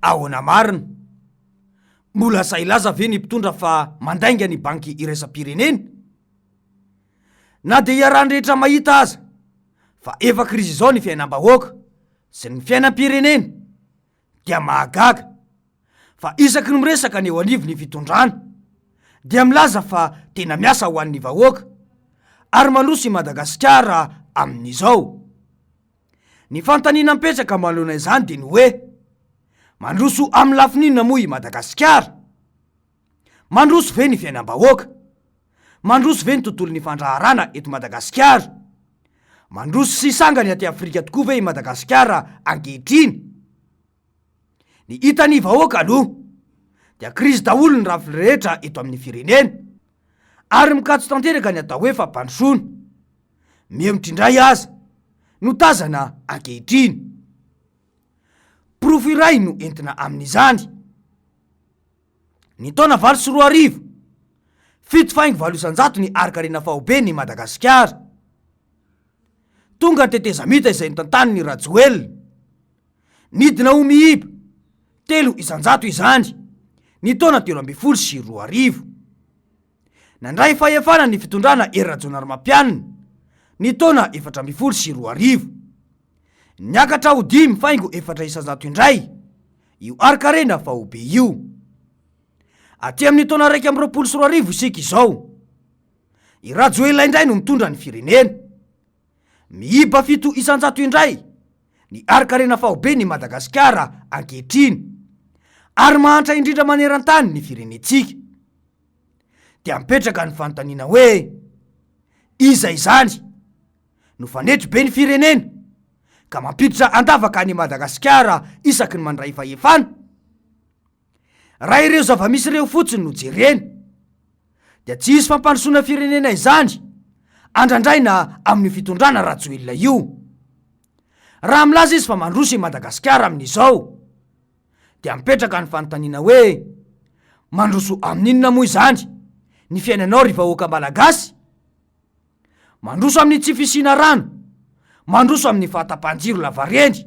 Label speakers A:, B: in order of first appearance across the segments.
A: ahoana marina. Mbola sailaza ve ny mpitondra fa mandainga ny banky iraisam-pirenena? Na dia iarahan-drehetra mahita aza fa efa krizy izao ny fiainam-bahoaka sy ny fiainam-pirenena dia mahagaga, fa isaky ny miresaka ny eo anivony fitondrana dia milaza fa tena miasa ho an'ny vahoaka ary maloso i Madagasikara amin'izao. Ny fantaniana mipetraka manoloana izany dia ny hoe mandroso amin'ny lafininona moa i Madagasikara. Mandroso ve ny fiainam-bahoaka? Mandroso ve ny tontolon'ny fandraharana eto Madagasikara? Mandroso sy sangany aty Afrika tokoa ve i Madagasikara ankehitriny? Ny hitan'ny vahoaka aloha dia krizy daholo ny rafy rehetra eto amin'ny firenena ary mikatso tanteraka ny atao hoe fampandrosoana. Mihemotr'indray aza no tazana ankehitriny. Profo iray no entina amin'izany. Ny taona 2024, 7,9 ny arikarena fahobeny Madagasikara. Tonga ny tetezamita izay nitantany ny Rajoelina. Nidina ho mihiba 300 izany ny taona 2024. Nandray fahefana ny fitondrana ery Rajaonarimampianina ny taona 2024. Niakatra ho 5,400 indray io arikarena fahobe io. Aty amin'ny taona 2024 isika izao, i Rajoelina indray no mitondra ny firenena. Mihiba 700 indray ny arikarena fahobe ny Madagasikara ankehitriny ary mahantra indrindra maneran-tany ny firenetsika. Dia mipetraka ny fanontaniana hoe iza izany no fanetry be ny firenena ka mampiditra andavaka ny Madagasikara isaky ny mandray fahefana? Raha ireo zava-misy ireo fotsiny no jerena dia tsy hisy fampandrosoana firenena izany andrandraina amin'ny fitondrana Rajoelina io. Raha milaza izy fa mandroso i Madagasikara amin'izao dia mipetraka ny fanontaniana hoe mandroso amin'inona moa izany ny fiainanao ry vahoaka malagasy? Mandroso amin'ny tsy fisiana rano, mandroso amin'ny fahatapahan-jiro lavareny,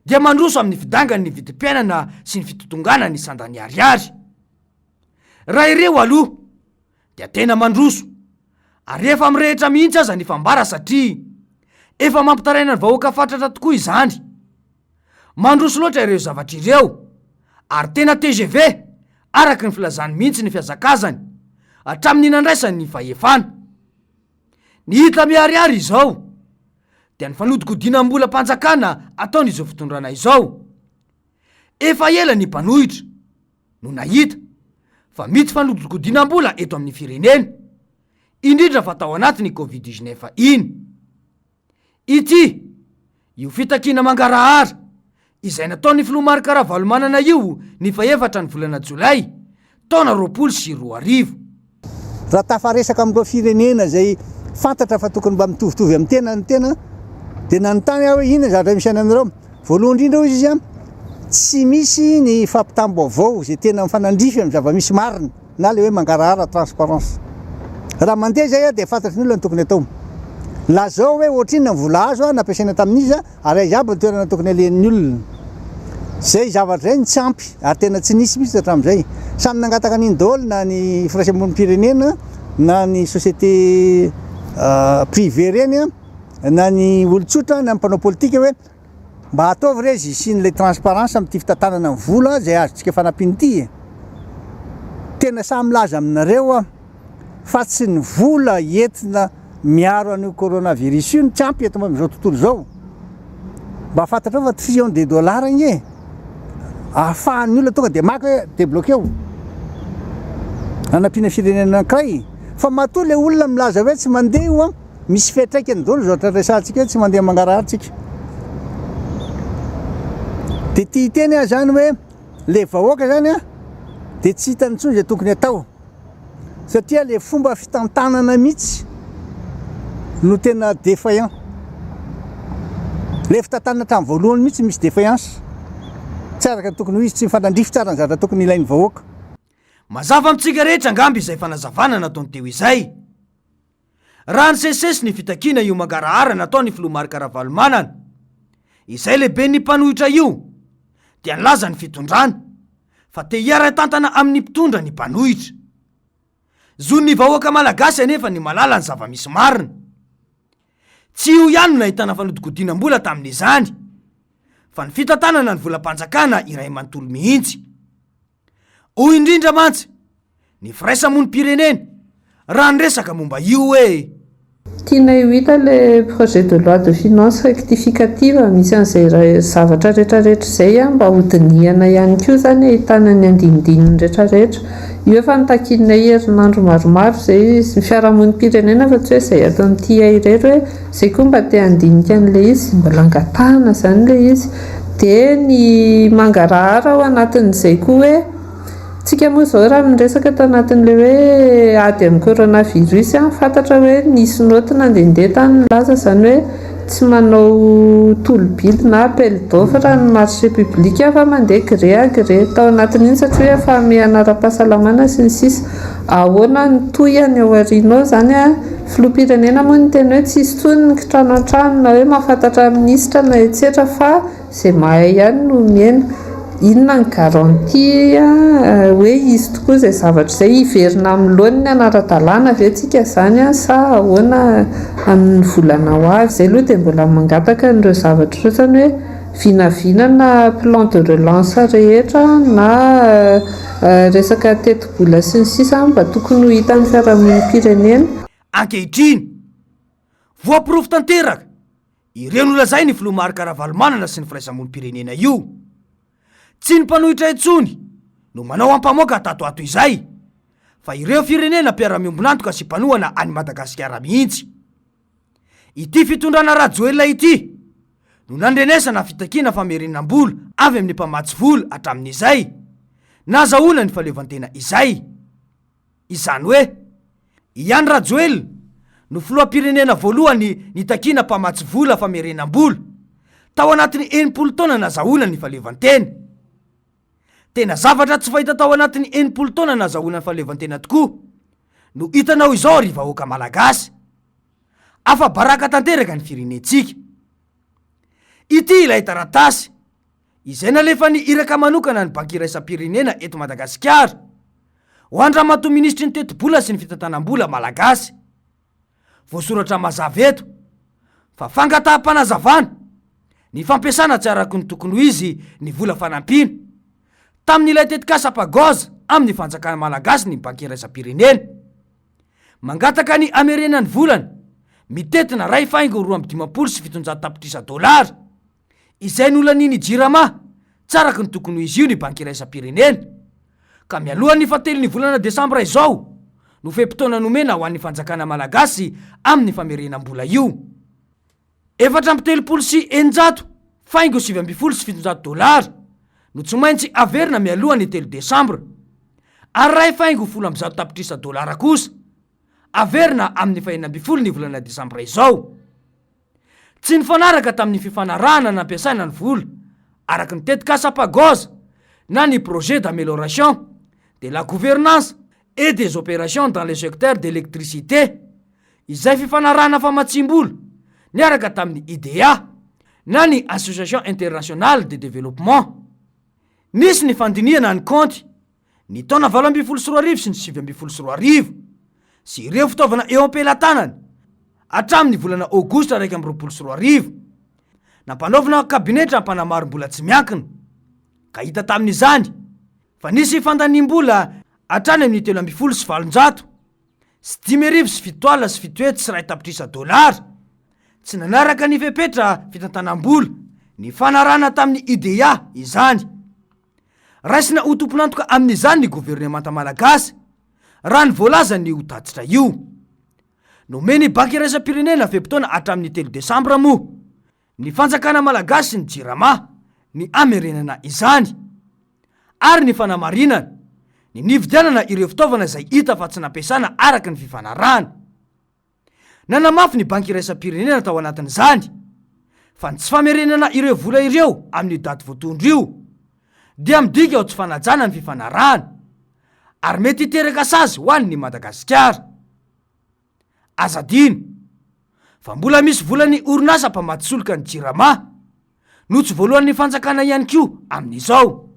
A: dia mandroso amin'ny fidangany ny vidim-piainana sy ny fitotongana ny sandany ariary. Raha ireo aloha dia tena mandroso ary efa mirehitra mihitsy aza ny fambara satria efa mampitaraina ny vahoaka fatratra tokoa izany. Mandroso loatra ireo zavatra ireo ary tena TGV araky ny filazany mihitsy ny fiazakazany hatramin'ny nandraisany ny fahefana. Ny hita miariary izao dia ny fanodikodinam-bola mpanjakana ataon'izao fitondrana izao. Efa ela ny mpanohitra no nahita fa mity fanodikodinam-bola eto amin'ny firenena, indrindra fa tao anatin'ny Covid-19 iny. Ity io fitakina mangarahara izay nataon'ny filoha Marc-Ravalomanana io ny faefatra ny volana Jolay taona 2022.
B: Raha tafaresaka amin'ireo firenena zay fantatra fa tokony mba mitovitovy amin'ny tena ny tena dia nanontany aho hoe inona zavatra misy anareo. Voalohany indrindra hoy izy tsy misy ny fampitam-baovao zay tena mifanandrify amin'ny zava-misy marina na le hoe mangarahara transparence. Raha mandeha zay dia fantatry ny olona tokony atao. La zao hoe ohatriny ny vola azo nampiasaina tamin'izy ary aiza aby ny toerana tokony alehan'ny olona. Zay zavatra zay ny tsy ampy ary tena tsy nisy mihitsy hatramin'izay. Samy nangataka ny daholo na ny firaisamonim-pirenena na ny société privé reny na ny olon-tsotra na ny mpanao politika hoe mba ataovy re izy sy nyle transparence amin'ity fitantanana ny vola zay azontsika fanampiny ity. Tena samy laza aminareo fa tsy ny vola entina miaro an'io coronavirus io ny tsy ampy eto amin'izao tontolo zao. Mba fantatrao fa trillion de dollars igny ahafahan'ny olona tonga dia maka hoe débloqué anampiana firenena ankiray. Fa matoa le olona milaza hoe tsy mandeha io misy fiatraikany daholo zao resantsika hoe tsy mandeha mangarahantsika. Dia tia teny zany hoe le vahoaka zany dia tsy hitany intsony zay tokony atao satria le fomba fitantanana mihitsy no tena défaillant. Le fitantanana hatramin'ny voalohany mihitsy misy défaillance. Tsy araka tokony ho izy tsy mifanandrify tsara ny zavatra tokony ilain'ny vahoaka.
A: Mazava amintsika rehetra angamby izay fanazavana nataony teo izay. Raha nisesesy ny fitakiana io mangarahara nataony filoha Marc-Ravalomanana izay lehibe ny mpanohitra io dia nilaza ny fitondrana fa te hiara-tantana amin'ny mpitondra ny mpanohitra. Zony ny vahoaka malagasy anefa ny malala ny zava-misy marina. Tsy io ihany no nahitana fanodikodinam-bola tamin'izany, fa ny fitantanana ny volam-panjakana iray manontolo mihitsy. Hoy indrindra mantsy ny firaisamonim-pirenena raha nyresaka momba io hoe
C: tiana io hita le projet de loi de finance rectificative misy an'izay zavatra rehetrarehetra izay mba hodinihana ihany koa zany ahitana ny andinindininy rehetrarehetra. Io efa nitakinay herinandro maromaro izay ny fiarahamonim-pirenena fa tsy hoe izay ato amin'ity irery hoe izay koa mba te handinika an'ilay izy, mbola angatahana zany ilay izy. Dia ny mangarahara ao anatin'izay koa hoe tsika moa izao raha miresaka tao anatin'ilay hoe ady amin'ny coronavirus fantatra hoe nisy noty nandehandeha tany milaza zany hoe tsy manao tolobily na appel d'offre raha ny marché public fa mandeha gré à gré tao anatin'iny satria hoe fahamehana ara-pahasalamana sy ny sisa. Ahoana ny toy any ao aoriana ao zany filoham-pirenena moa ny teny hoe tsisy tsony ny kitrano an-trano na hoe mahafantatra minisitra na etsetra fa izay mahay ihany no miaina. Inona ny garantia hoe izy tokoa izay zavatra izay hiverina amin'ny loany ny anara-dalàna ve tsika zany sa ahoana amin'ny volana ho avy. Izay aloha dia mbola mangataka n'ireo zavatra ireo zany hoe vinavina na plan de relance rehetra na resaka teti-bola sy ny sisa mba tokony ho hitan'ny fiarahamonim-pirenena.
A: Ankehitriny voaporofo tanteraka ireo nolazay ny filoha Marc-Ravalomanana sy ny firaisamonim-pirenena io. Tsy ny mpanohitra etsony no manao ampamoaka tatoato izay, fa ireo firenena mpiara-miombonantoka sy mpanohana any Madagasikara mihitsy. Ity fitondrana Rajoelina ity no nandrenesana fitakina famerenam-bola avy amin'ny mpamatsy vola hatramin'izay nazahoana ny fahaleovantena izay. Izany hoe iany Rajoelina no filoham-pirenena voalohany nitakina mpamatsy vola famerenam-bola tao anatin'ny 80 taona nazahoana ny fahaleovantena. Tena zavatra tsy fahita tao anatin'ny 80 taona nazahoana ny fahaleovantena tokoa no hitanao izao ry vahoaka malagasy. Afa baraka tanteraka ny firenentsika. Ity ilay taratasy izay nalefa ny iraka manokana ny banky iraisam-pirenena eto Madagasikara ho andramatoa ministry ny teti-bola sy ny fitantanam-bola malagasy. Voasoratra mazava eto fa fangataham-panazavana ny fampiasana tsy araka ny tokony ho izy ny vola fanampina tamin'ilay tetikasa-pagoza amin'ny fanjakana malagasy ny banky iraisam-pirenena. Mangataka ny amerenany volana mitetina ray faingo 2,7 tapitrisa dolara izay nolaniny jirama tsaraka ny tokony ho izy io ny banky iraisam-pirenena. Ka mialohan'ny fatelon'ny volana desambra izao no fe-potoana nomena ho an'ny fanjakana malagasy amin'ny famerenam-bola io. 4,900 faingo 7,700 dolara no tsy maintsy averina mialohan'ny 3 desambra ary ray faingo 10 tapitrisa dolara kosa averina amin'ny 4 ny volana desambra izao. Tsy nifanaraka tamin'ny fifanarahana nampiasaina ny vola araka ny tetikasa-pagoza na ny projet d'amélioration de la gouvernance et des opérations dans le secteur de l'électricité izay fifanarahana famatsim-bola niaraka tamin'ny IDEA na ny Association Internationale de Développement. Nisy ny fandinihana ny konty ny taona 2024 sy ny 2024 sy ireo fitaovana eo am-pelatanany hatramin'ny volana Aogositra 2024 nampanaovana kabinetra hampanamarom-bola tsy miankina. Ka hita tamin'izany fa nisy fandaniam-bola hatrany amin'ny 3,700 sy 5,700 sy 7 sy ray tapitrisa dolara tsy nanaraka ny fepetra fitantanam-bola ny fanarana tamin'ny IDEA izany. Raisina ho tomponantoka amin'izany ny governemanta malagasy raha ny voalaza ny ho tatitra io. Nomeny banky iraisam-pirenena fe-potoana hatramin'ny 3 desambra moa ny fanjakana malagasy ny jirama ny amerenana izany ary ny fanamarinana ny nividianana ireo fitaovana izay hita fa tsy nampiasana araka ny fifanarahana. Nanamafy ny banky iraisam-pirenena tao anatin'izany fa ny tsy famerenana ireo vola ireo amin'ny daty voatondro io dia midika ao tsy fanajana ny fifanarahana ary mety hiteraka sazy ho an'ny Madagasikara. Azadino fa mbola misy volany orinasa mpamatsoloka ny jirama no tsy voalohan'ny fanjakana ihany ko amin'izao.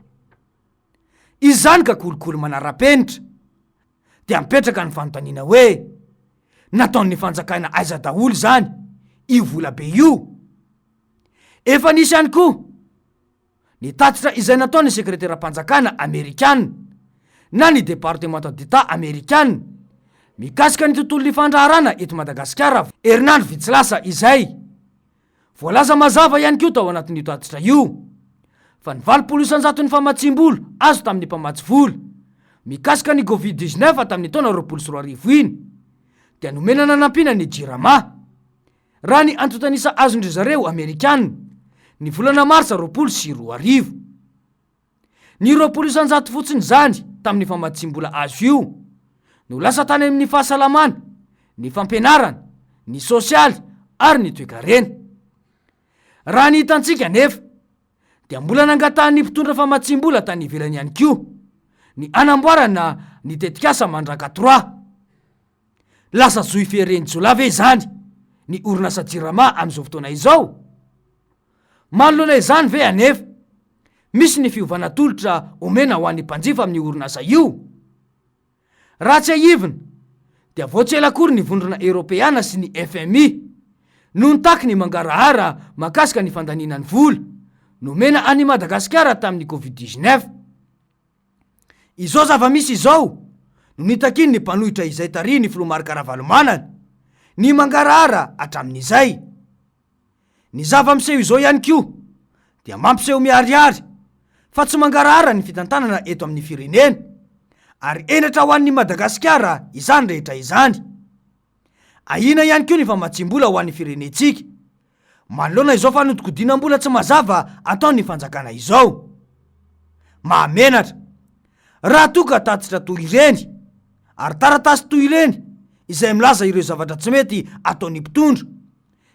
A: Izany ka kolokolo manara-penitra dia mipetraka ny fanontaniana hoe nataon'ny fanjakana aiza daholo zany io vola be io. Efa nisy ihany koa ny tatitra izay nataon'ny sekretera-panjakana Amerikanina na ny departemanta d'État Amerikanina mikasika ny tontolon'ny fandraharana eto Madagasikara herinandro vitsilasa izay. Voalaza mazava ihany koa tao anatin'io tatitra io fa ny 900 ny famatsim-bola azo tamin'ny mpamatsy vola mikasika ny Covid-19 tamin'ny taona 2024 iny dia nomenana nampiana ny jirama raha ny antotanisa azondry zareo Amerikanina ny volana Marsa 2024. Ny 200 fotsiny zany tamin'ny famatsim-bola azo io no lasa tany amin'ny fahasalamana, ny fampianarana, ny sosialy ary ny toe-karena. Raha ny hitantsika nefa dia mbola nangatahan'ny mpitondra famatsim-bola tany ivelany ihany koa ny anamboarana ny tetikasa mandraka 3. Lasa zoy fihereny jolave zany ny orinasa jirama amin'izao fotoana izao. Manoloana izany ve anefa misy ny fiovana tolotra omena ho an'ny mpanjifa amin'ny orinasa io. Raha tsy aivina dia voatsela kory ny vondrona Eropeana sy ny FMI no nitaky ny mangarahara makasika ny fandaninany vola nomena any Madagasikara tamin'ny Covid-19. Izao zava-misy izao no nitakiny ny mpanohitra izay tary ny filomarika Ravalomanana ny mangarahara hatramin'izay. Ny zava-miseho izao ihany koa dia mampiseho miharihary fa tsy mangarahara ny fitantanana eto amin'ny firenena ary enatra ho an'ny Madagasikara izany rehetra izany. Ahina ihany koa ny famatsim-bola ho an'ny firenetsika manoloana izao fanodinkodinam-bola tsy mazava ataon'ny fanjakana izao. Mahamenatra raha toka tatitra toy ireny ary taratasy toy ireny izay milaza ireo zavatra tsy mety ataon'ny mpitondra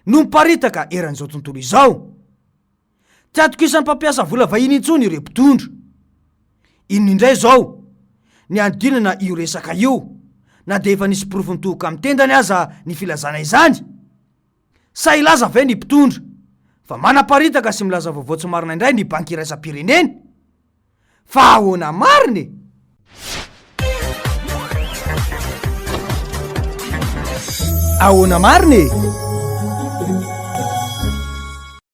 A: no miparitaka eran'izao tontolo izao. Tsy atokisan'ny mpampiasa vola vahiny intsony ireo mpitondra. Inona indray zao ny andinana io resaka io na dia efa nisy porofontoka amin'ny tendany aza ny filazana izany. Sa ilaza ve ny mpitondra fa manaparitaka sy milaza vaovao tsy marina indray ny banky iraisam-pireneny? Fa ahoana mariny? Ahoana mariny?